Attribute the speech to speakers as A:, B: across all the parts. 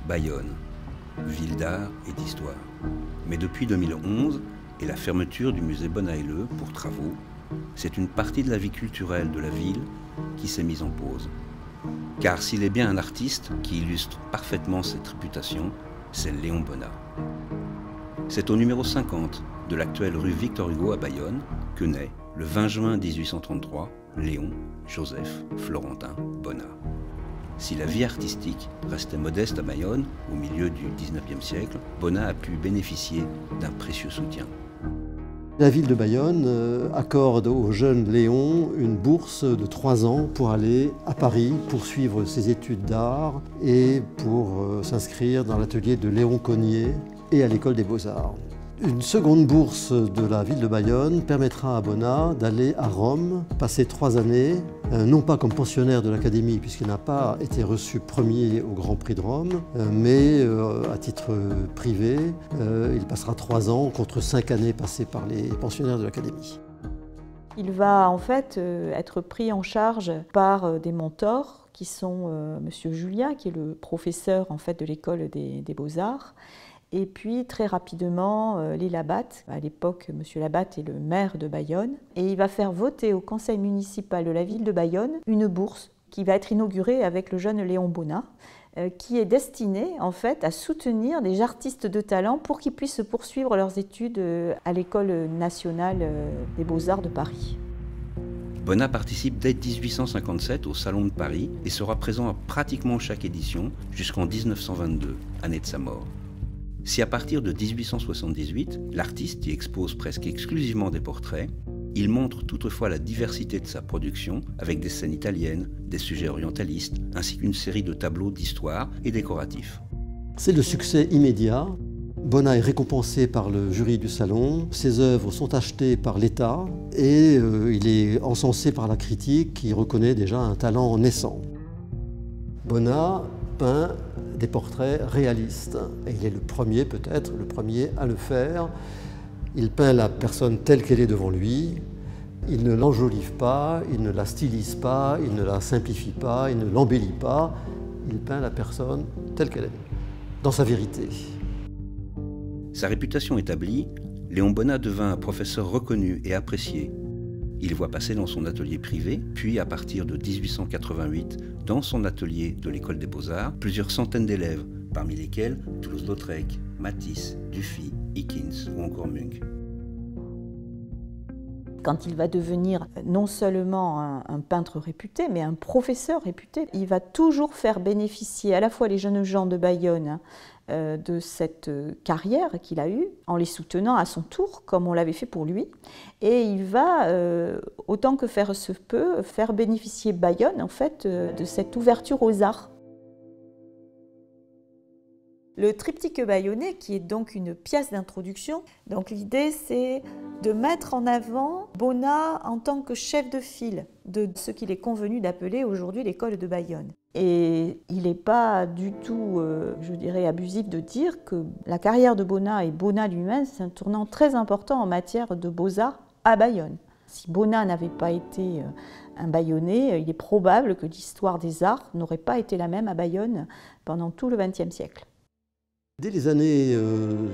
A: Bayonne, ville d'art et d'histoire. Mais depuis 2011 et la fermeture du musée Bonnat-Helleux pour travaux, c'est une partie de la vie culturelle de la ville qui s'est mise en pause. Car s'il est bien un artiste qui illustre parfaitement cette réputation, c'est Léon Bonnat. C'est au numéro 50 de l'actuelle rue Victor Hugo à Bayonne que naît, le 20 juin 1833, Léon Joseph Florentin Bonnat. Si la vie artistique restait modeste à Bayonne, au milieu du XIXe siècle, Bonnat a pu bénéficier d'un précieux soutien.
B: La ville de Bayonne accorde au jeune Léon une bourse de 3 ans pour aller à Paris poursuivre ses études d'art et pour s'inscrire dans l'atelier de Léon Cogniet et à l'école des Beaux-Arts. Une seconde bourse de la ville de Bayonne permettra à Bonnat d'aller à Rome, passer 3 années, non pas comme pensionnaire de l'Académie, puisqu'il n'a pas été reçu premier au Grand Prix de Rome, mais à titre privé. Il passera 3 ans contre 5 années passées par les pensionnaires de l'Académie.
C: Il va en fait être pris en charge par des mentors qui sont Monsieur Julien, qui est le professeur en fait de l'école des Beaux-Arts, et puis très rapidement les Labatte. À l'époque, Monsieur Labatte est le maire de Bayonne, et il va faire voter au conseil municipal de la ville de Bayonne une bourse qui va être inaugurée avec le jeune Léon Bonnat, qui est destinée en fait à soutenir des artistes de talent pour qu'ils puissent poursuivre leurs études à l'école nationale des Beaux-Arts de Paris.
A: Bonnat participe dès 1857 au Salon de Paris et sera présent à pratiquement chaque édition jusqu'en 1922, année de sa mort. Si à partir de 1878, l'artiste y expose presque exclusivement des portraits, il montre toutefois la diversité de sa production avec des scènes italiennes, des sujets orientalistes, ainsi qu'une série de tableaux d'histoire et décoratifs.
B: C'est le succès immédiat. Bonnat est récompensé par le jury du salon, ses œuvres sont achetées par l'État et il est encensé par la critique qui reconnaît déjà un talent naissant. Bonnat peint des portraits réalistes et il est le premier, peut-être le premier à le faire. Il peint la personne telle qu'elle est devant lui, il ne l'enjolive pas, il ne la stylise pas, il ne la simplifie pas, il ne l'embellit pas, il peint la personne telle qu'elle est, dans sa vérité.
A: Sa réputation établie, Léon Bonnat devint un professeur reconnu et apprécié. Il voit passer dans son atelier privé, puis à partir de 1888, dans son atelier de l'école des Beaux-Arts, plusieurs centaines d'élèves, parmi lesquels Toulouse-Lautrec, Matisse, Dufy, Eakins ou encore Munch.
C: Quand il va devenir non seulement un peintre réputé, mais un professeur réputé, il va toujours faire bénéficier à la fois les jeunes gens de Bayonne de cette carrière qu'il a eue, en les soutenant à son tour, comme on l'avait fait pour lui. Et il va, autant que faire se peut, faire bénéficier Bayonne en fait, de cette ouverture aux arts. Le triptyque bayonnais, qui est donc une pièce d'introduction, donc l'idée c'est de mettre en avant Bonnat en tant que chef de file de ce qu'il est convenu d'appeler aujourd'hui l'école de Bayonne. Et il n'est pas du tout, je dirais, abusif de dire que la carrière de Bonnat et Bonnat lui-même, c'est un tournant très important en matière de beaux-arts à Bayonne. Si Bonnat n'avait pas été un Bayonnais, il est probable que l'histoire des arts n'aurait pas été la même à Bayonne pendant tout le XXe siècle.
B: Dès les années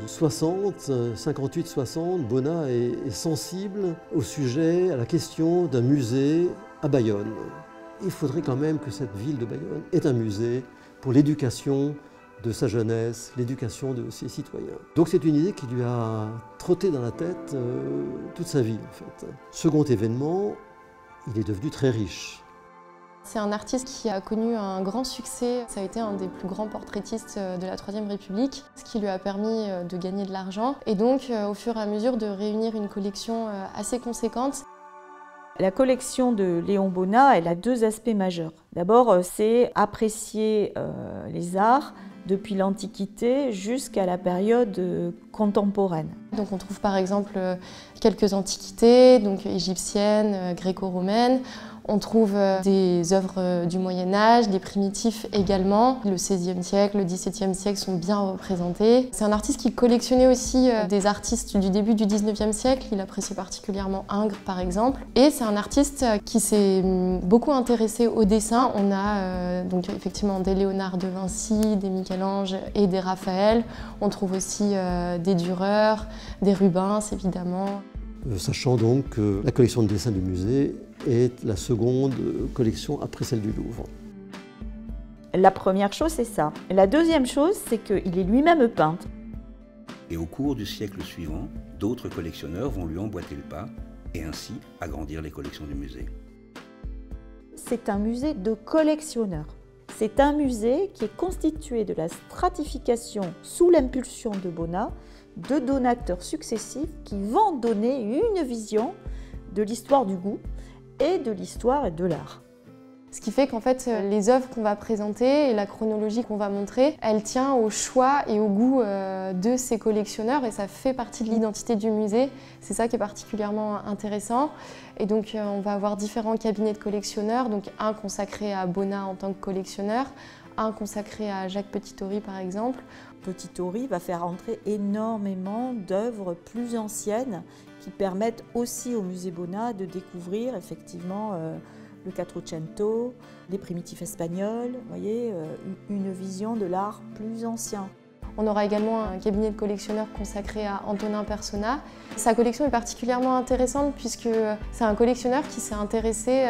B: 60, 58-60, Bonnat est sensible au sujet, à la question d'un musée à Bayonne. Il faudrait quand même que cette ville de Bayonne ait un musée pour l'éducation de sa jeunesse, l'éducation de ses citoyens. Donc c'est une idée qui lui a trotté dans la tête toute sa vie en fait. Second événement, il est devenu très riche.
D: C'est un artiste qui a connu un grand succès. Ça a été un des plus grands portraitistes de la Troisième République, ce qui lui a permis de gagner de l'argent et donc au fur et à mesure de réunir une collection assez conséquente.
C: La collection de Léon Bonnat, elle a 2 aspects majeurs. D'abord, c'est apprécier les arts depuis l'Antiquité jusqu'à la période contemporaine.
D: Donc on trouve par exemple quelques antiquités, donc égyptiennes, gréco-romaines. On trouve des œuvres du Moyen-Âge, des primitifs également. Le XVIe siècle, le XVIIe siècle sont bien représentés. C'est un artiste qui collectionnait aussi des artistes du début du XIXe siècle. Il appréciait particulièrement Ingres, par exemple. Et c'est un artiste qui s'est beaucoup intéressé au dessin. On a donc effectivement des Léonard de Vinci, des Michel-Ange et des Raphaël. On trouve aussi des Dürer, des Rubens, évidemment.
B: Sachant donc que la collection de dessins du musée est la seconde collection après celle du Louvre.
C: La première chose, c'est ça. La deuxième chose, c'est qu'il est lui-même peintre.
A: Et au cours du siècle suivant, d'autres collectionneurs vont lui emboîter le pas et ainsi agrandir les collections du musée.
C: C'est un musée de collectionneurs. C'est un musée qui est constitué de la stratification sous l'impulsion de Bonnat de donateurs successifs qui vont donner une vision de l'histoire du goût et de l'histoire et de l'art.
D: Ce qui fait qu'en fait, les œuvres qu'on va présenter et la chronologie qu'on va montrer, elle tient au choix et au goût de ces collectionneurs et ça fait partie de l'identité du musée. C'est ça qui est particulièrement intéressant. Et donc, on va avoir différents cabinets de collectionneurs, donc un consacré à Bonnat en tant que collectionneur, un consacré à Jacques Petit-Ory par exemple.
C: Petit-Ory va faire entrer énormément d'œuvres plus anciennes qui permettent aussi au musée Bonnat de découvrir effectivement le Quattrocento, les primitifs espagnols, vous voyez, une vision de l'art plus ancien.
D: On aura également un cabinet de collectionneurs consacré à Antonin Persona. Sa collection est particulièrement intéressante puisque c'est un collectionneur qui s'est intéressé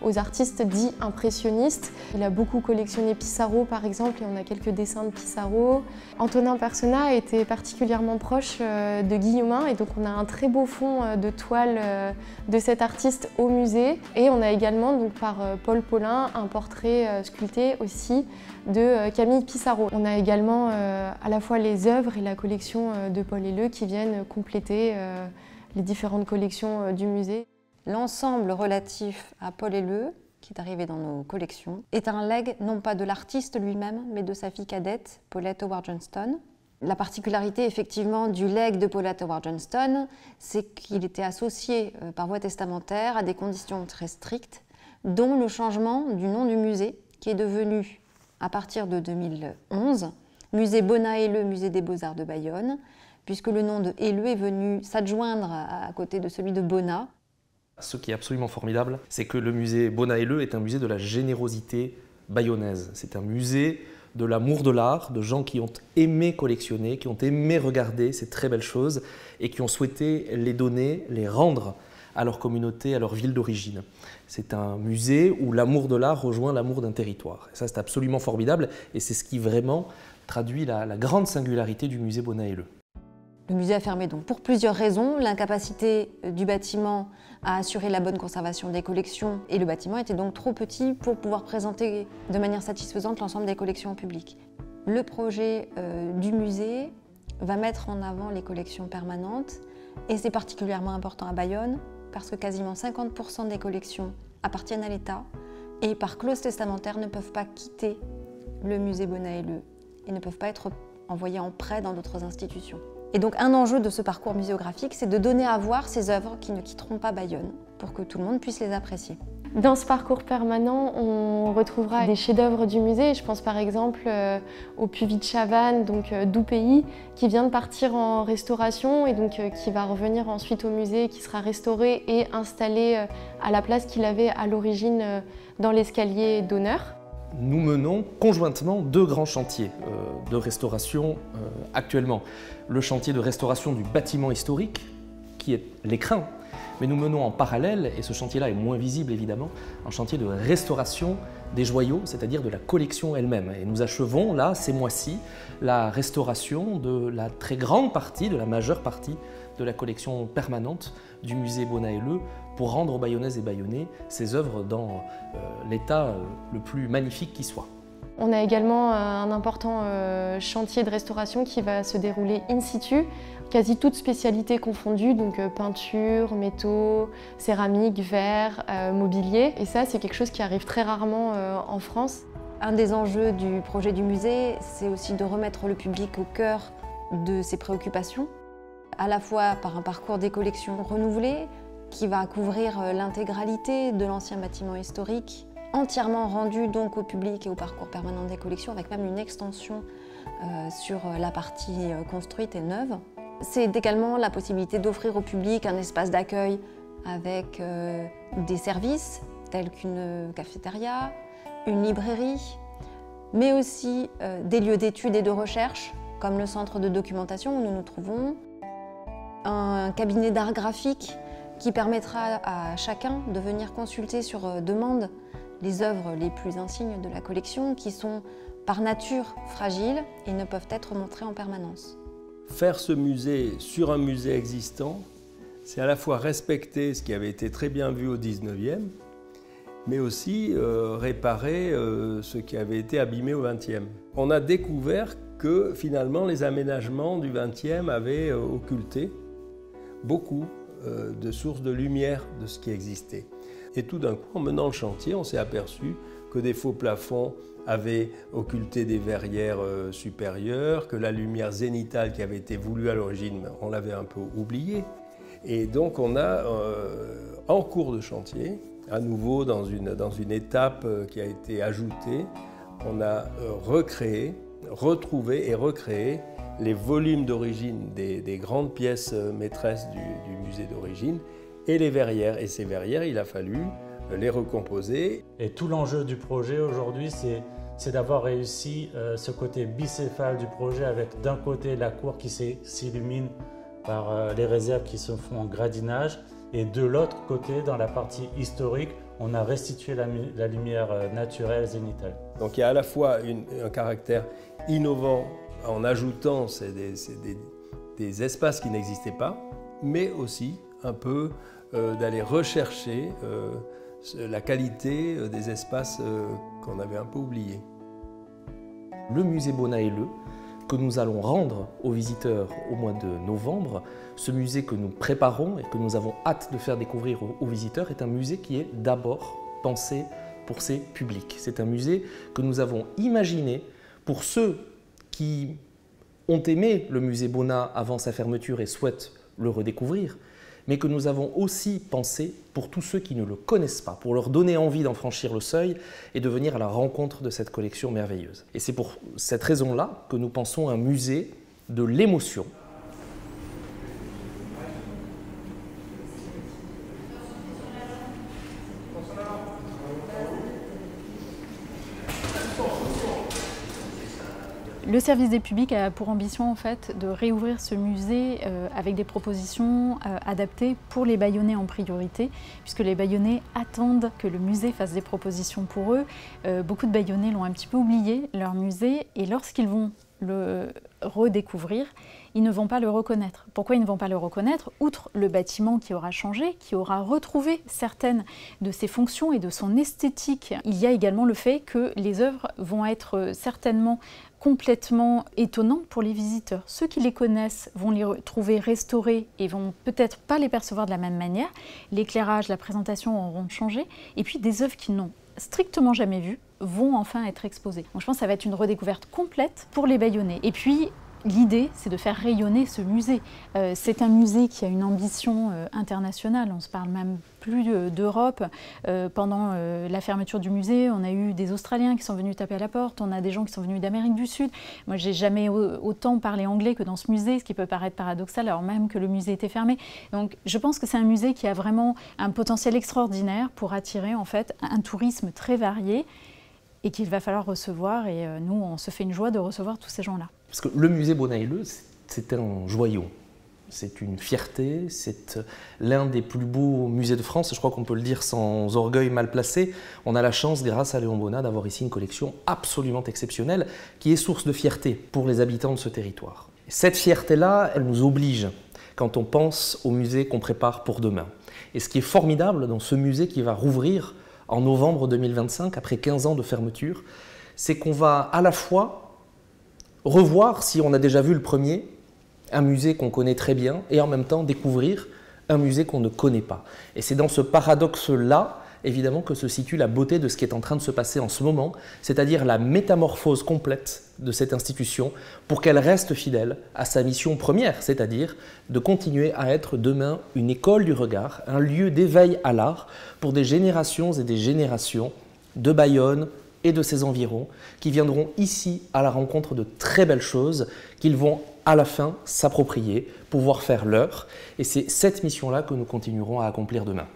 D: aux artistes dits impressionnistes. Il a beaucoup collectionné Pissarro par exemple et on a quelques dessins de Pissarro. Antonin Persona était particulièrement proche de Guillaumin et donc on a un très beau fond de toile de cet artiste au musée. Et on a également donc, par Paul Paulin un portrait sculpté aussi de Camille Pissarro. On a également à la fois les œuvres et la collection de Paul Helleu qui viennent compléter les différentes collections du musée.
E: L'ensemble relatif à Paul Helleu, qui est arrivé dans nos collections, est un legs non pas de l'artiste lui-même, mais de sa fille cadette, Paulette Howard Johnston. La particularité effectivement du legs de Paulette Howard Johnston, c'est qu'il était associé par voie testamentaire à des conditions très strictes, dont le changement du nom du musée, qui est devenu, à partir de 2011, musée Bonnat-Helleu, musée des Beaux-Arts de Bayonne, puisque le nom de Helleu est venu s'adjoindre à côté de celui de Bonnat.
F: Ce qui est absolument formidable, c'est que le musée Bonnat-Helleu est un musée de la générosité bayonnaise. C'est un musée de l'amour de l'art, de gens qui ont aimé collectionner, qui ont aimé regarder ces très belles choses et qui ont souhaité les donner, les rendre à leur communauté, à leur ville d'origine. C'est un musée où l'amour de l'art rejoint l'amour d'un territoire. Et ça, c'est absolument formidable et c'est ce qui vraiment traduit la grande singularité du musée Bonnat-Helleu.
E: Le musée a fermé donc pour plusieurs raisons. L'incapacité du bâtiment à assurer la bonne conservation des collections et le bâtiment était donc trop petit pour pouvoir présenter de manière satisfaisante l'ensemble des collections publiques. Le projet du musée va mettre en avant les collections permanentes et c'est particulièrement important à Bayonne parce que quasiment 50% des collections appartiennent à l'État et par clause testamentaire ne peuvent pas quitter le musée Bonnat-Helleu et ne peuvent pas être envoyés en prêt dans d'autres institutions. Et donc un enjeu de ce parcours muséographique, c'est de donner à voir ces œuvres qui ne quitteront pas Bayonne pour que tout le monde puisse les apprécier.
D: Dans ce parcours permanent, on retrouvera des chefs-d'œuvre du musée. Je pense par exemple au Puvis de Chavannes, donc Doux-Pays, qui vient de partir en restauration et donc qui va revenir ensuite au musée, qui sera restauré et installé à la place qu'il avait à l'origine dans l'escalier d'honneur.
F: Nous menons conjointement deux grands chantiers de restauration actuellement. Le chantier de restauration du bâtiment historique, qui est l'écrin, mais nous menons en parallèle, et ce chantier-là est moins visible évidemment, un chantier de restauration des joyaux, c'est-à-dire de la collection elle-même. Et nous achevons là, ces mois-ci, la restauration de la très grande partie, de la majeure partie de la collection permanente du musée Bonnat-Helleu pour rendre aux Bayonnaises et Bayonnais ces œuvres dans l'état le plus magnifique qui soit.
D: On a également un important chantier de restauration qui va se dérouler in situ, quasi toutes spécialités confondues, donc peinture, métaux, céramique, verre, mobilier. Et ça, c'est quelque chose qui arrive très rarement en France.
E: Un des enjeux du projet du musée, c'est aussi de remettre le public au cœur de ses préoccupations, à la fois par un parcours des collections renouvelées, qui va couvrir l'intégralité de l'ancien bâtiment historique, entièrement rendu donc au public et au parcours permanent des collections, avec même une extension sur la partie construite et neuve. C'est également la possibilité d'offrir au public un espace d'accueil avec des services tels qu'une cafétéria, une librairie, mais aussi des lieux d'études et de recherche, comme le centre de documentation où nous nous trouvons, un cabinet d'art graphique qui permettra à chacun de venir consulter sur demande les œuvres les plus insignes de la collection qui sont par nature fragiles et ne peuvent être montrées en permanence.
G: Faire ce musée sur un musée existant, c'est à la fois respecter ce qui avait été très bien vu au 19e, mais aussi réparer ce qui avait été abîmé au 20e. On a découvert que finalement les aménagements du 20e avaient occulté beaucoup de sources de lumière de ce qui existait. Et tout d'un coup, en menant le chantier, on s'est aperçu que des faux plafonds avaient occulté des verrières supérieures, que la lumière zénitale qui avait été voulue à l'origine, on l'avait un peu oubliée. Et donc on a, en cours de chantier, à nouveau dans une étape qui a été ajoutée, on a retrouvé et recréé les volumes d'origine des grandes pièces maîtresses du musée d'origine et les verrières. Et ces verrières, il a fallu les recomposer.
H: Et tout l'enjeu du projet aujourd'hui, c'est d'avoir réussi ce côté bicéphale du projet avec d'un côté la cour qui s'illumine par les réserves qui se font en gradinage et de l'autre côté, dans la partie historique, on a restitué la lumière naturelle zénitale.
G: Donc il y a à la fois un caractère innovant en ajoutant des espaces qui n'existaient pas, mais aussi un peu d'aller rechercher la qualité des espaces qu'on avait un peu oubliés.
F: Le musée Bonnat-Helleu, que nous allons rendre aux visiteurs au mois de novembre, ce musée que nous préparons et que nous avons hâte de faire découvrir aux visiteurs, est un musée qui est d'abord pensé pour ses publics. C'est un musée que nous avons imaginé pour ceux qui ont aimé le musée Bonnat avant sa fermeture et souhaitent le redécouvrir, mais que nous avons aussi pensé pour tous ceux qui ne le connaissent pas, pour leur donner envie d'en franchir le seuil et de venir à la rencontre de cette collection merveilleuse. Et c'est pour cette raison-là que nous pensons un musée de l'émotion.
I: Le service des publics a pour ambition en fait de réouvrir ce musée avec des propositions adaptées pour les Bayonnais en priorité, puisque les Bayonnais attendent que le musée fasse des propositions pour eux. Beaucoup de Bayonnais l'ont un petit peu oublié, leur musée, et lorsqu'ils vont le redécouvrir, ils ne vont pas le reconnaître. Pourquoi ils ne vont pas le reconnaître? Outre le bâtiment qui aura changé, qui aura retrouvé certaines de ses fonctions et de son esthétique, il y a également le fait que les œuvres vont être certainement complètement étonnantes pour les visiteurs. Ceux qui les connaissent vont les trouver restaurés et vont peut-être pas les percevoir de la même manière. L'éclairage, la présentation auront changé. Et puis des œuvres qu'ils n'ont strictement jamais vues vont enfin être exposées. Donc je pense que ça va être une redécouverte complète pour les Bayonnais. Et puis l'idée, c'est de faire rayonner ce musée. C'est un musée qui a une ambition internationale. On ne se parle même plus d'Europe. Pendant la fermeture du musée, on a eu des Australiens qui sont venus taper à la porte. On a des gens qui sont venus d'Amérique du Sud. Moi, j'ai jamais autant parlé anglais que dans ce musée, ce qui peut paraître paradoxal, alors même que le musée était fermé. Donc, je pense que c'est un musée qui a vraiment un potentiel extraordinaire pour attirer en fait un tourisme très varié et qu'il va falloir recevoir. Et nous, on se fait une joie de recevoir tous ces gens-là.
F: Parce que le musée Bonnat-Helleu, c'est un joyau, c'est une fierté, c'est l'un des plus beaux musées de France, je crois qu'on peut le dire sans orgueil mal placé. On a la chance, grâce à Léon Bonnat, d'avoir ici une collection absolument exceptionnelle qui est source de fierté pour les habitants de ce territoire. Cette fierté-là, elle nous oblige quand on pense au musée qu'on prépare pour demain. Et ce qui est formidable dans ce musée qui va rouvrir en novembre 2025, après 15 ans de fermeture, c'est qu'on va à la fois revoir, si on a déjà vu le premier, un musée qu'on connaît très bien et en même temps découvrir un musée qu'on ne connaît pas. Et c'est dans ce paradoxe-là évidemment que se situe la beauté de ce qui est en train de se passer en ce moment, c'est-à-dire la métamorphose complète de cette institution pour qu'elle reste fidèle à sa mission première, c'est-à-dire de continuer à être demain une école du regard, un lieu d'éveil à l'art pour des générations et des générations de Bayonne et de ses environs qui viendront ici à la rencontre de très belles choses qu'ils vont à la fin s'approprier, pouvoir faire leur. Et c'est cette mission-là que nous continuerons à accomplir demain.